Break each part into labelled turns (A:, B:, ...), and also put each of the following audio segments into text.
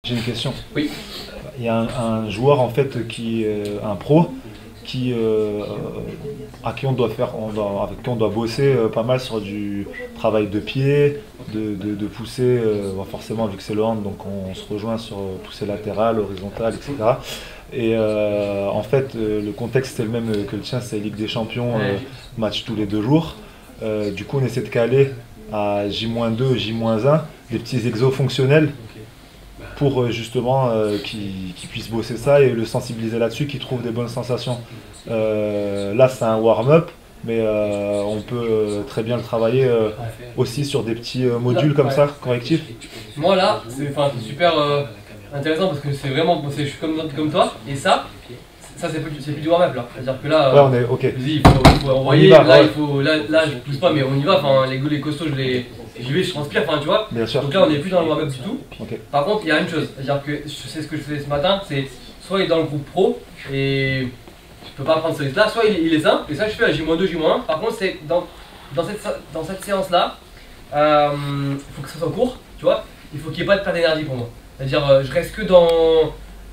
A: J'ai une question.
B: Oui.
A: Il y a un joueur en fait un pro qui à qui on doit avec qui on doit bosser pas mal sur du travail de pied, de pousser, forcément vu que c'est le hand, donc on se rejoint sur pousser latéral, horizontal, etc. Et en fait, le contexte est le même que le tien, c'est Ligue des Champions, match tous les 2 jours. Du coup, on essaie de caler à J-2, J-1 des petits exos fonctionnels pour justement qu'ils puissent bosser ça et le sensibiliser là-dessus, qu'ils trouvent des bonnes sensations. Là, c'est un warm-up, mais on peut très bien le travailler aussi sur des petits modules comme ça, correctifs.
B: Moi là, c'est super intéressant parce que c'est vraiment, je suis comme toi, et ça c'est plus du warm-up là. C'est-à-dire que là,
A: ouais, on est ok.
B: Il faut envoyer, là, là je pousse pas, mais on y va, les costauds, j'y vais, je transpire, tu vois.
A: Bien sûr.
B: Donc là on n'est plus dans le warm-up du tout.
A: Okay.
B: Par contre, il y a une chose, c'est-à-dire que c'est ce que je faisais ce matin, c'est soit il est dans le groupe pro et je peux pas prendre ce risque-là, soit il est simple, et ça je fais à J-2, J-1. Par contre, c'est dans cette séance-là, il faut que ça soit court, tu vois, il faut qu'il n'y ait pas de perte d'énergie pour moi. C'est-à-dire, je reste que dans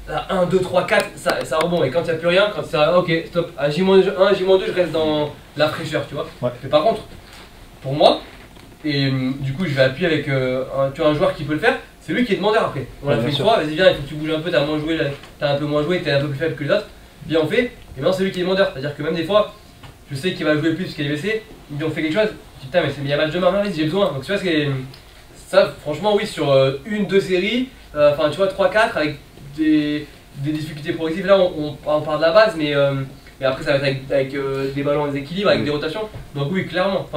B: la 1, 2, 3, 4, ça rebond, et quand il n'y a plus rien, quand c'est ok, stop, à J-1, J-2, je reste dans la fraîcheur, tu vois.
A: Ouais.
B: Mais par contre, pour moi, et du coup je vais appuyer avec tu vois, un joueur qui peut le faire, c'est lui qui est demandeur après. On l'a fait une fois, vas-y viens, il faut que tu bouges un peu, t'as moins joué, t'as un peu moins joué, t'es un peu plus faible que les autres, viens on fait, et maintenant c'est lui qui est demandeur. C'est-à-dire que même des fois, je sais qu'il va jouer plus parce qu'il est blessé, il me dit on fait quelque chose, je dis putain mais il y a match demain, vas-y j'ai besoin. Donc tu vois, ça franchement oui, sur 1-2 séries, tu vois 3-4 avec des difficultés progressives, là on part de la base, mais après ça va être avec des ballons en déséquilibre, avec des rotations. Donc oui clairement,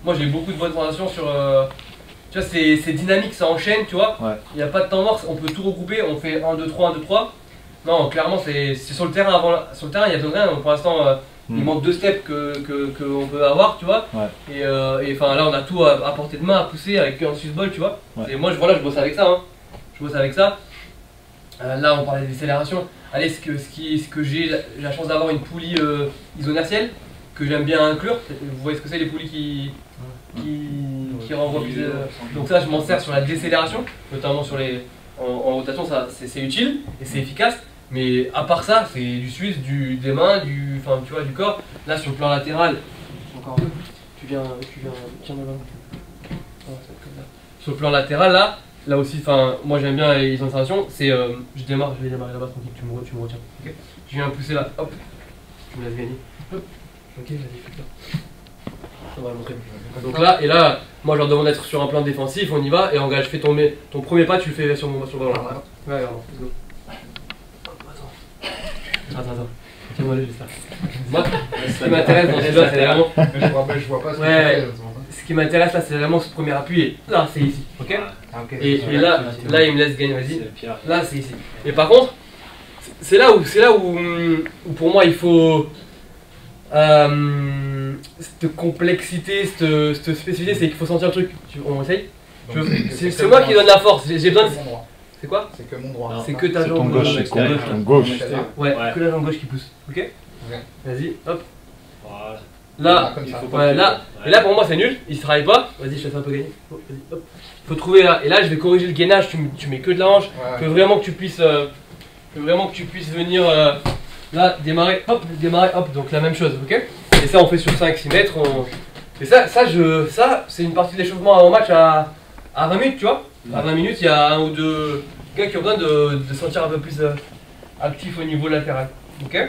B: moi j'ai beaucoup de bonnes sensations sur... tu vois, c'est dynamique, ça enchaîne, tu vois. Il n'y a pas de temps mort, on peut tout regrouper, on fait 1, 2, 3, 1, 2, 3. Non, clairement, c'est sur le terrain sur le terrain, il n'y a besoin de rien. Donc pour l'instant, il manque 2 steps qu'on peut avoir, tu vois. Et là, on a tout à portée de main, à pousser avec un susball, tu vois. Et moi, je bosse avec ça. Hein. Je bosse avec ça. Là, on parlait de décélération. Allez, ce que j'ai la chance d'avoir une poulie isonertielle que j'aime bien inclure. Vous voyez ce que c'est les poulies qui renvoient plus. Donc ça, je m'en sers sur la décélération, notamment sur en rotation, c'est utile et c'est efficace. Mais à part ça, c'est du suisse, des mains, tu vois, du corps. Là, sur le plan latéral, encore un peu. Tu viens, tiens le ballon. Sur le plan latéral, là aussi, moi j'aime bien les sensations. C'est, je vais démarrer là-bas tranquille. Tu me retiens. Okay. Je viens pousser là, hop. Tu me laisses gagner. Hop. Ok, vas-y, fais-le. On va le montrer. Donc là, moi je leur demande d'être sur un plan défensif, on y va, et engage, fais ton premier pas, tu le fais sur le ballon. Ouais, let's go. Attends. Tiens-moi le juste là. Moi, ce qui m'intéresse dans celui-là, c'est vraiment.
C: Je vois pas ce que tu fais.
B: Ce qui m'intéresse là, c'est vraiment ce premier appui. Et là, c'est ici, ok. Et là, il me laisse gagner, vas-y. Là, c'est ici. Et par contre, c'est là où pour moi il faut. Cette complexité, cette spécificité, c'est qu'il faut sentir le truc. On essaye. C'est moi qui donne la force. J'ai besoin de. C'est quoi?
C: C'est que mon droit.
B: C'est que ta jambe
A: gauche. C'est ton gauche.
B: Ouais, que la jambe gauche qui pousse. Ok. Vas-y, hop. Là, et là pour moi c'est nul. Il se travaille pas. Vas-y, je te fais un peu gagner. Vas-y, hop. Faut trouver là. Et là, je vais corriger le gainage. Tu mets que de la hanche. Que vraiment que tu puisses venir. Là, démarrer, hop, donc la même chose, ok. Et ça, on fait sur 5-6 mètres. Et ça c'est une partie d'échauffement avant match à 20 minutes, tu vois. À 20 minutes, il y a 1 ou 2 gars qui ont besoin de sentir un peu plus actif au niveau latéral, ok.